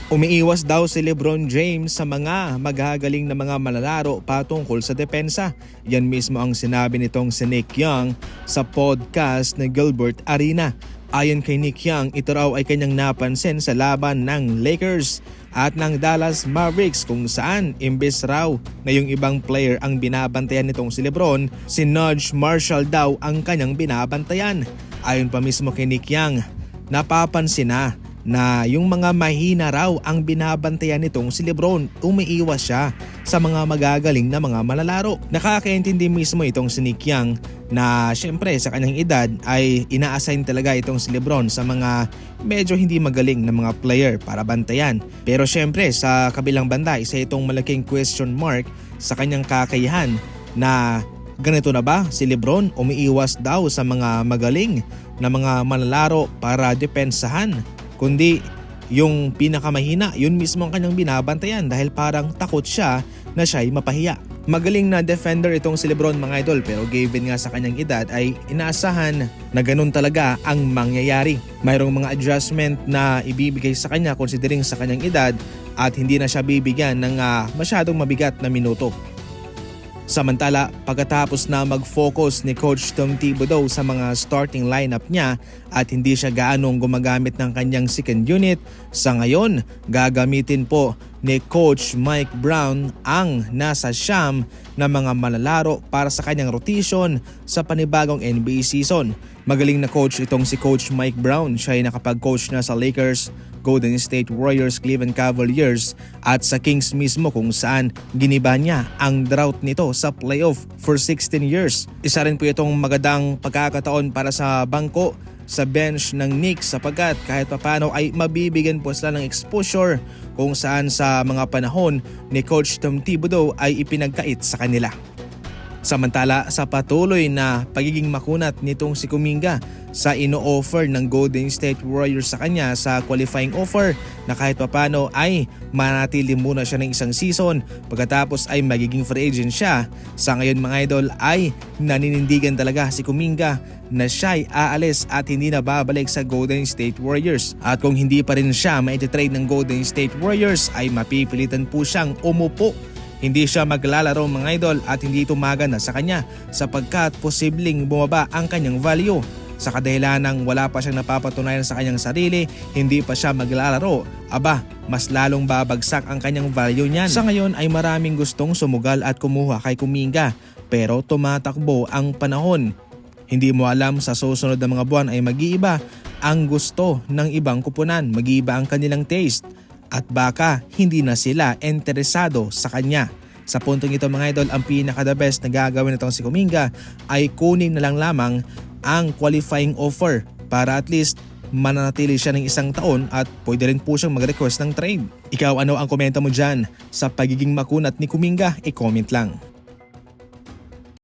Umiiwas daw si LeBron James sa mga magagaling na mga manlalaro patungkol sa depensa. Yan mismo ang sinabi nitong si Nick Young sa podcast ng Gilbert Arena. Ayon kay Nick Young, ito raw ay kanyang napansin sa laban ng Lakers at ng Dallas Mavericks kung saan imbes raw na yung ibang player ang binabantayan nitong si LeBron, si Nudge Marshall daw ang kanyang binabantayan. Ayon pa mismo kay Nick Young, napapansin na yung mga mahina raw ang binabantayan nitong si LeBron. Umiiwas siya sa mga magagaling na mga malalaro. Nakakaintindi mismo itong si Nick Young na syempre sa kanyang edad ay ina-assign talaga itong si LeBron sa mga medyo hindi magaling na mga player para bantayan. Pero syempre sa kabilang banda, isa itong malaking question mark sa kanyang kakayahan na ganito na ba si LeBron umiiwas daw sa mga magaling na mga malalaro para depensahan, kundi yung pinakamahina, yun mismo ang kanyang binabantayan dahil parang takot siya na siya'y mapahiya. Magaling na defender itong si LeBron mga idol, pero given nga sa kanyang edad ay inaasahan na ganun talaga ang mangyayari. Mayroong mga adjustment na ibibigay sa kanya considering sa kanyang edad at hindi na siya bibigyan ng masyadong mabigat na minuto. Samantala, pagkatapos na mag-focus ni Coach Tom Thibodeau sa mga starting lineup niya at hindi siya gaanong gumagamit ng kanyang second unit, sa ngayon gagamitin po ni Coach Mike Brown ang nasa siyam na mga malalaro para sa kanyang rotation sa panibagong NBA season. Magaling na coach itong si Coach Mike Brown. Siya ay nakapag-coach na sa Lakers, Golden State Warriors, Cleveland Cavaliers at sa Kings mismo kung saan giniba niya ang drought nito sa playoff for 16 years. Isa rin po itong magandang pagkakataon para sa bangko sa bench ng Knicks sapagkat kahit papano ay mabibigyan po sila ng exposure kung saan sa mga panahon ni Coach Tom Thibodeau ay ipinagkait sa kanila. Samantala sa patuloy na pagiging makunat nitong si Kuminga sa ino-offer ng Golden State Warriors sa kanya sa qualifying offer na kahit papano ay manatili muna siya ng isang season pagkatapos ay magiging free agent siya. Sa ngayon mga idol ay naninindigan talaga si Kuminga na siya'y aalis at hindi na babalik sa Golden State Warriors. At kung hindi pa rin siya maititrade ng Golden State Warriors ay mapipilitan po siyang umupo. Hindi siya maglalaro mga idol at hindi ito maganda sa kanya sapagkat posibleng bumaba ang kanyang value. Sa kadahilanang wala pa siyang napapatunayan sa kanyang sarili, hindi pa siya maglalaro, mas lalong babagsak ang kanyang value niyan. Sa ngayon ay maraming gustong sumugal at kumuha kay Kuminga pero tumatakbo ang panahon. Hindi mo alam sa susunod na mga buwan ay mag-iiba ang gusto ng ibang kupunan, mag-iiba ang kanilang taste. At baka hindi na sila interesado sa kanya. Sa puntong ito mga idol, ang pinaka-the best na gagawin nitong si Kuminga ay kunin na lang lamang ang qualifying offer para at least mananatili siya ng isang taon at pwede rin po siyang mag-request ng trade. Ikaw ano ang komento mo dyan sa pagiging makunat ni Kuminga? I-comment lang.